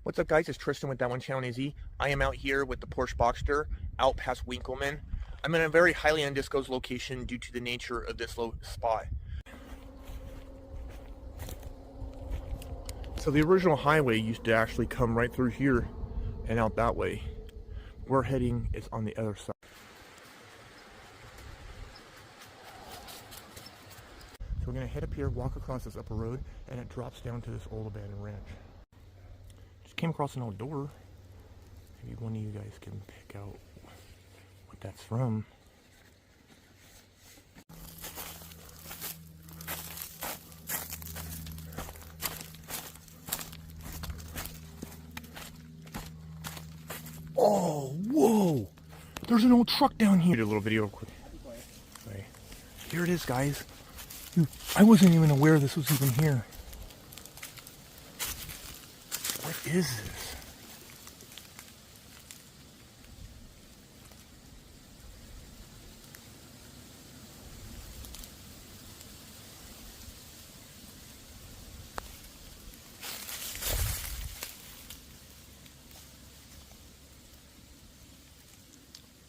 What's up, guys? It's Tristan with That One Channel AZ. I am out here with the Porsche Boxster out past Winkleman. I'm in a very highly undisclosed location due to the nature of this low spot. So the original highway used to actually come right through here and out that way. We're heading is on the other side. So we're gonna head up here, walk across this upper road, and it drops down to this old abandoned ranch. Just came across an old door. Maybe one of you guys can pick out what that's from. Oh, whoa! There's an old truck down here. Do a little video real quick. Okay. Here it is, guys. Dude, I wasn't even aware this was even here. What is this?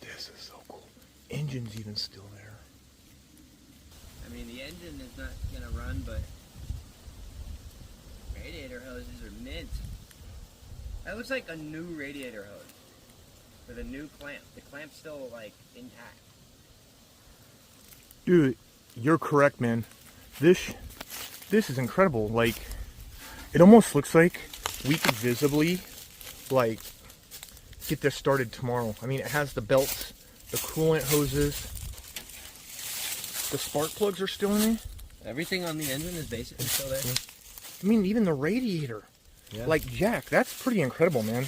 This is so cool. Engine's even still there. I mean, the engine is not gonna run, but radiator hoses are mint. That looks like a new radiator hose with a new clamp. The clamp's still like intact. Dude, you're correct, man. This is incredible. Like, it almost looks like we could visibly, like, get this started tomorrow. I mean, it has the belts, the coolant hoses, the spark plugs are still in there. Everything on the engine is basically still there. I mean, even the radiator. Yeah. Like, Jack, that's pretty incredible, man.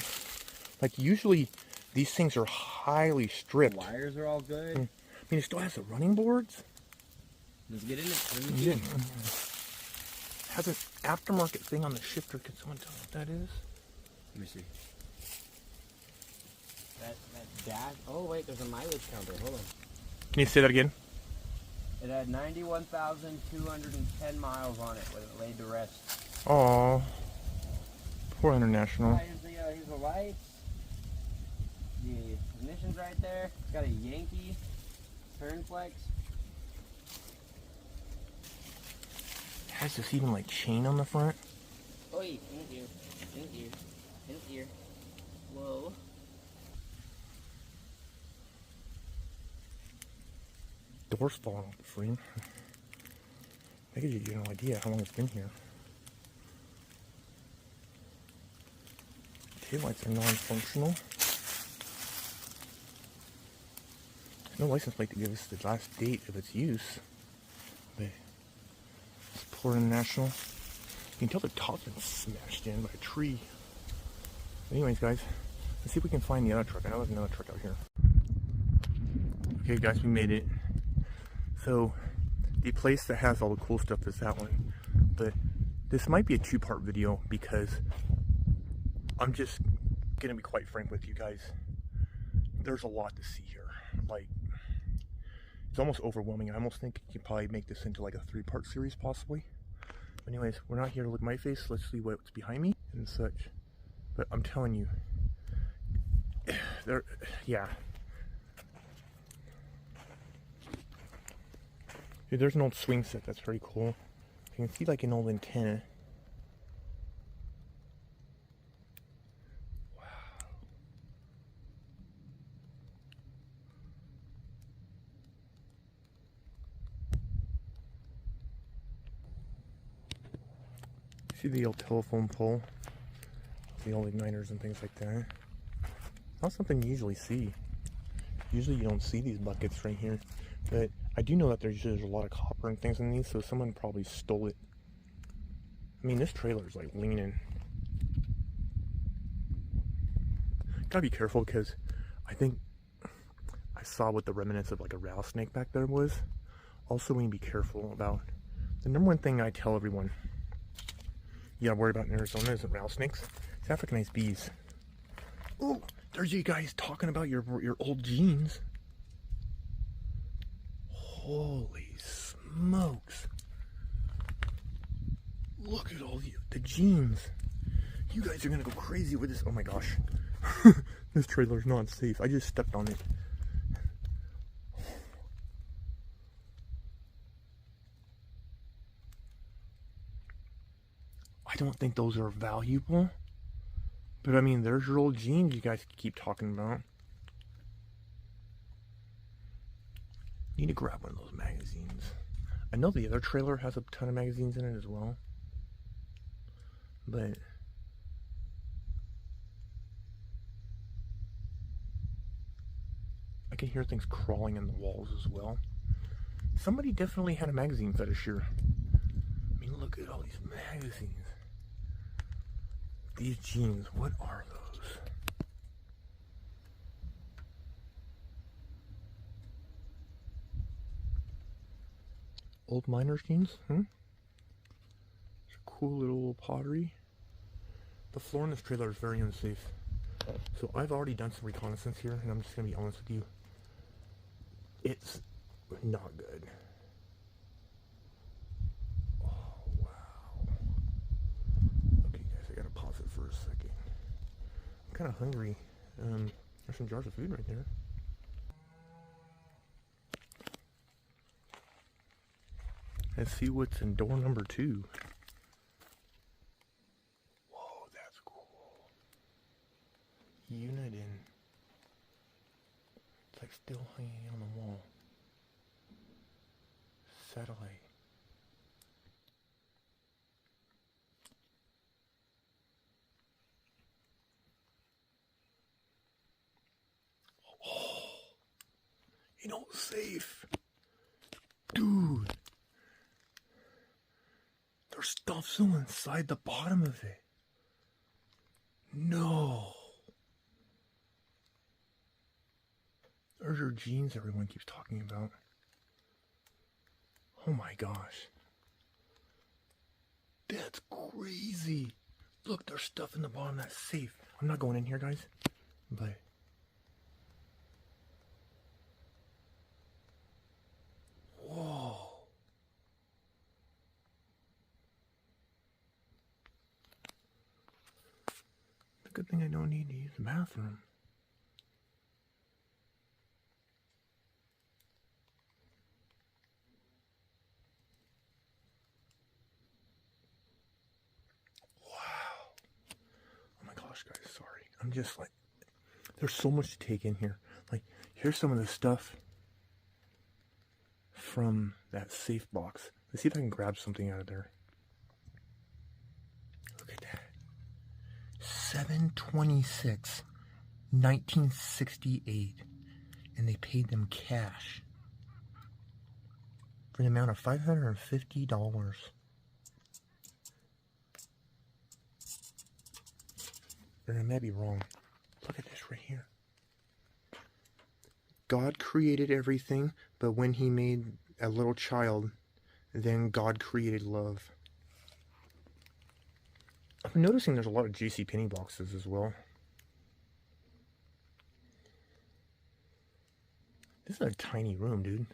Like, usually these things are highly stripped. The wires are all good. I mean, it still has the running boards. Let's get in it. Yeah. Has an aftermarket thing on the shifter. Can someone tell me what that is? Let me see. That dash. Oh wait, there's a mileage counter. Hold on. Can you say that again? It had 91,210 miles on it when it laid to rest. Oh, poor International. Here's the lights. The ignition's right there. It's got a Yankee turn flex. Has this even like chain on the front? Oi, in here. In here. In here. Whoa. Doors falling off the frame. That gives you no idea how long it's been here. Taillights are non-functional. No license plate to give us the last date of its use. But it's poor International. You can tell the top's been smashed in by a tree. But anyways, guys, let's see if we can find the other truck. I know there's another truck out here. Okay, guys, we made it. So, the place that has all the cool stuff is that one. But this might be a two-part video because I'm just gonna be quite frank with you guys. There's a lot to see here. Like, it's almost overwhelming. I almost think you can probably make this into like a three-part series, possibly. But anyways, we're not here to look at my face. Let's see what's behind me and such. But I'm telling you, yeah. Dude, there's an old swing set that's very cool. You can see like an old antenna. Wow. See the old telephone pole? The old igniters and things like that. Not something you usually see. Usually you don't see these buckets right here. But I do know that there's a lot of copper and things in these, so someone probably stole it. I mean, this trailer's like leaning. Gotta be careful because I think I saw what the remnants of like a rattlesnake back there was. Also, we need to be careful about the number one thing I tell everyone you gotta worry about in Arizona isn't rattlesnakes, it's Africanized bees. Oh, there's you guys talking about your old jeans. Holy smokes. Look at all the jeans. You guys are gonna go crazy with this. Oh my gosh. This trailer's not safe. I just stepped on it. I don't think those are valuable. But I mean, there's your old jeans you guys keep talking about. Need to grab one of those magazines. I know the other trailer has a ton of magazines in it as well. But I can hear things crawling in the walls as well. Somebody definitely had a magazine fetish here. I mean, look at all these magazines. These jeans, what are those? Old miners jeans? Cool little pottery. The floor in this trailer is very unsafe. So I've already done some reconnaissance here, and I'm just gonna be honest with you. It's not good. Oh wow. Okay guys, I gotta pause it for a second. I'm kinda hungry. There's some jars of food right there. Let's see what's in door number 2. Whoa, that's cool. Uniden. It's like still hanging on the wall. Satellite. Oh, you know, safe. Dude. There's stuff still inside the bottom of it. No. There's your jeans everyone keeps talking about. Oh my gosh. That's crazy. Look, there's stuff in the bottom that's safe. I'm not going in here, guys. But whoa. It's a good thing I don't need to use the bathroom. Guys, sorry. I'm just like, there's so much to take in here. Like, here's some of the stuff from that safe box. Let's see if I can grab something out of there. Look at that. 7/26, 1968. And they paid them cash for an amount of $550. Or I may be wrong. Look at this right here. God created everything, but when he made a little child, then God created love. I'm noticing there's a lot of JCPenney boxes as well. This is a tiny room, dude.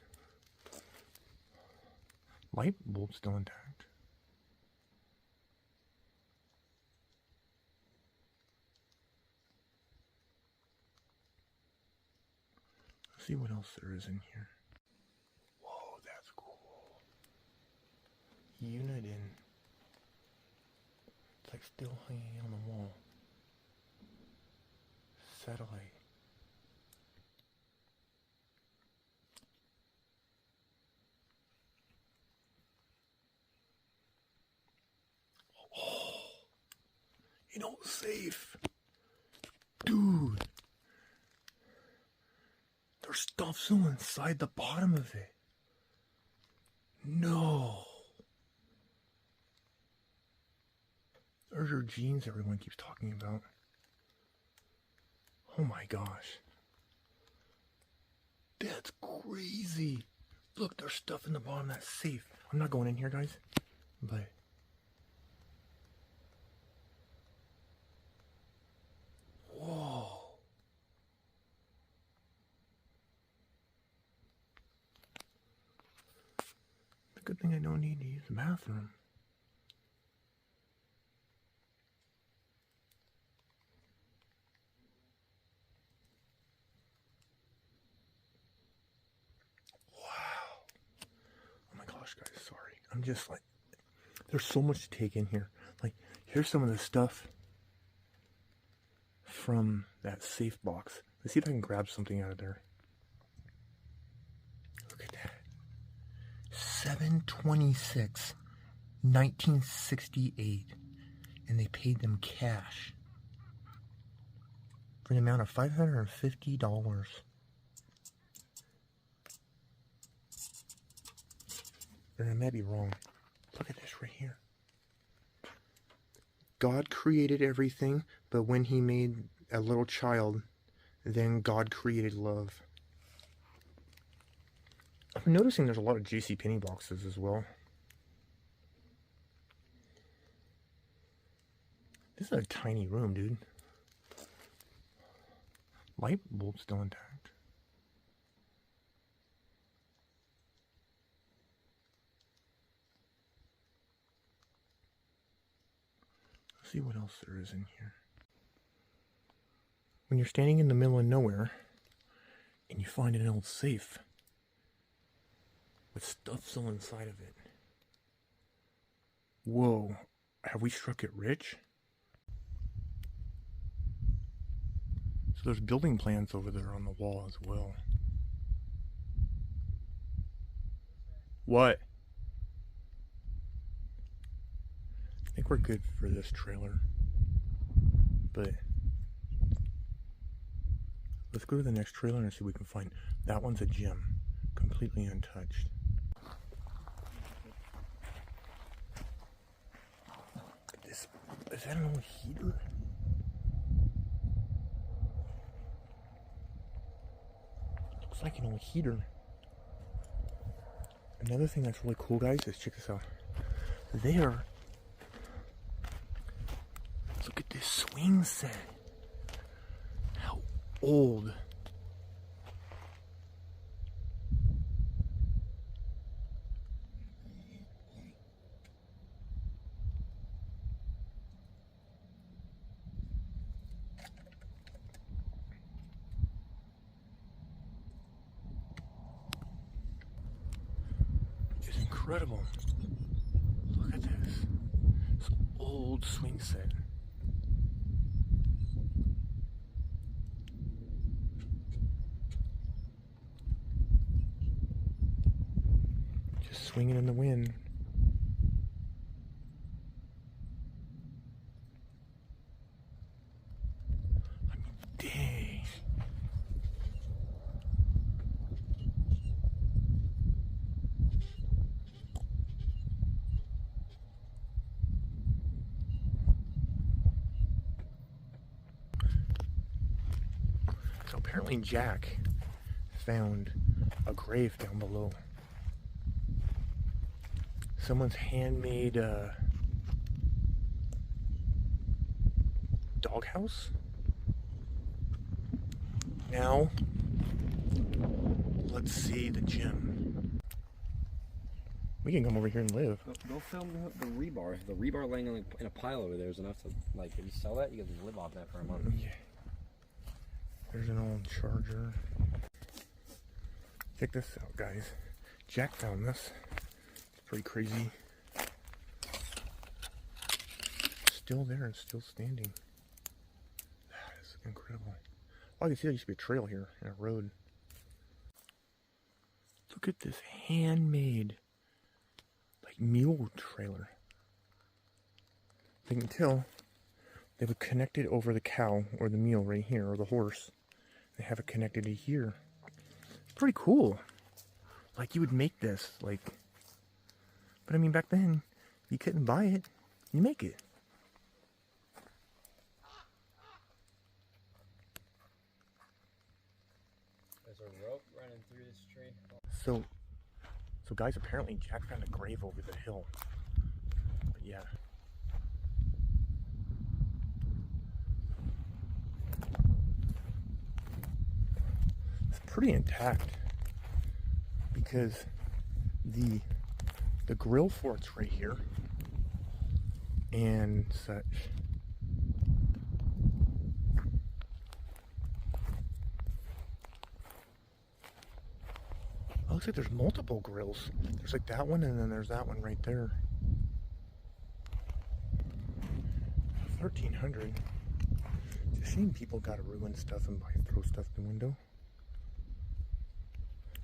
Light bulb's still intact. See what else there is in here. Whoa, that's cool. Uniden. It's like still hanging on the wall. Satellite. Oh, you know, safe. Dude. There's stuff still inside the bottom of it. No. There's your jeans everyone keeps talking about. Oh my gosh. That's crazy. Look, there's stuff in the bottom that's safe. I'm not going in here, guys. But whoa. Good thing I don't need to use the bathroom. I'm just like, there's so much to take in here. Like, here's some of the stuff from that safe box. Let's see if I can grab something out of there. Look at that. 7/26, 1968. And they paid them cash for an amount of $550. And I might be wrong. Look at this right here. God created everything, but when he made a little child, then God created love. I'm noticing there's a lot of JCPenney boxes as well. This is a tiny room, dude. Light bulb still intact. Let's see what else there is in here. When you're standing in the middle of nowhere and you find an old safe with stuff still inside of it. Whoa, have we struck it rich? So there's building plans over there on the wall as well. What? I think we're good for this trailer. But let's go to the next trailer and see what we can find. That one's a gym, completely untouched. Is that an old heater? Looks like an old heater. Another thing that's really cool, guys, is check this out. There. Look at this swing set. How old. It's incredible. Look at this. This old swing set. Just swinging in the wind. I mean, dang. So apparently Jack found a grave down below. Someone's handmade doghouse. Now, let's see the gym. We can come over here and live. Go film the rebar. The rebar laying in a pile over there is enough to, like, if you sell that, you can live off that for a month. Yeah. There's an old charger. Check this out, guys. Jack found this. It's pretty crazy. Still there and still standing. That is incredible. Oh, I can see there used to be a trail here and a road. Look at this handmade, like, mule trailer. You can tell they would connect it over the cow or the mule right here, or the horse. They have it connected to here. Pretty cool. Like, you would make this, like, but I mean, back then you couldn't buy it. You make it. There's a rope running through this tree. So guys, apparently Jack found a grave over the hill. But yeah. It's pretty intact because the grill fort's right here and such. Oh, Looks like there's multiple grills. There's like that one, and then there's that one right there. 1,300. It's a shame people gotta ruin stuff and throw stuff in the window.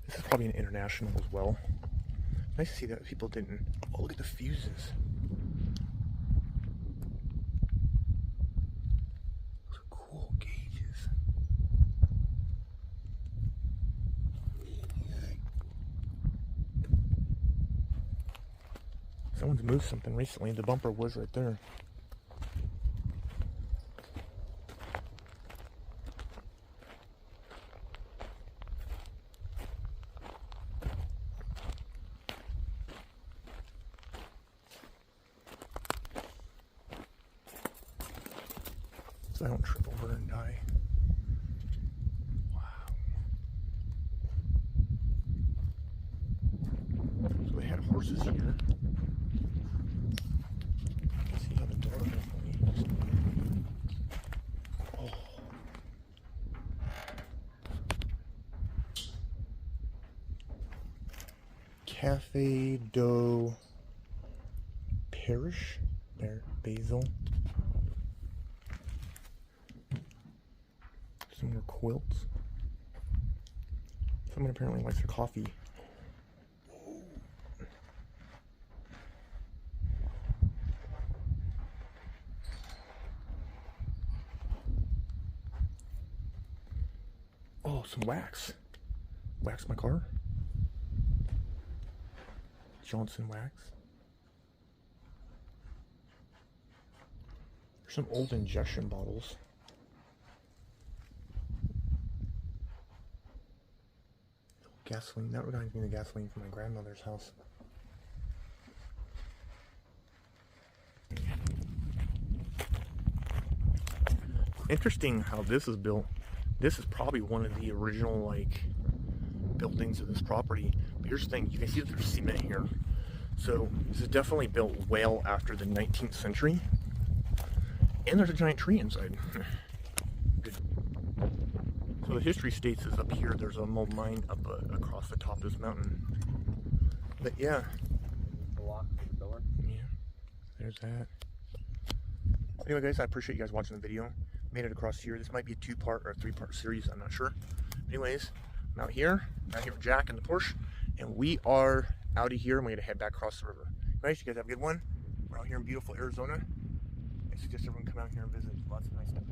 This is probably an international as well. Nice to see that people didn't. Oh, look at the fuses. Those are cool gauges. Someone's moved something recently. The bumper was right there. So I don't trip over and die. Wow. So they had horses here. See how the door definitely. Oh. Cafe Doe Parish Basil. Some more quilts. Someone apparently likes their coffee. Oh, some wax. Wax my car. Johnson wax. There's some old injection bottles. Gasoline. That reminds me of the gasoline from my grandmother's house. Interesting how this is built. This is probably one of the original like buildings of this property. But here's the thing, you can see that there's cement here. So this is definitely built well after the 19th century. And there's a giant tree inside. Good. So the history states is up here, there's a mold mine up across the top of this mountain. But yeah. The lock for the door. Yeah, there's that. Anyway guys, I appreciate you guys watching the video. Made it across here. This might be a 2-part or a 3-part series, I'm not sure. Anyways, I'm out here with Jack and the Porsche, and we are out of here, and we're gonna head back across the river. Anyways, you guys have a good one. We're out here in beautiful Arizona. I suggest everyone come out here and visit. Lots of nice stuff.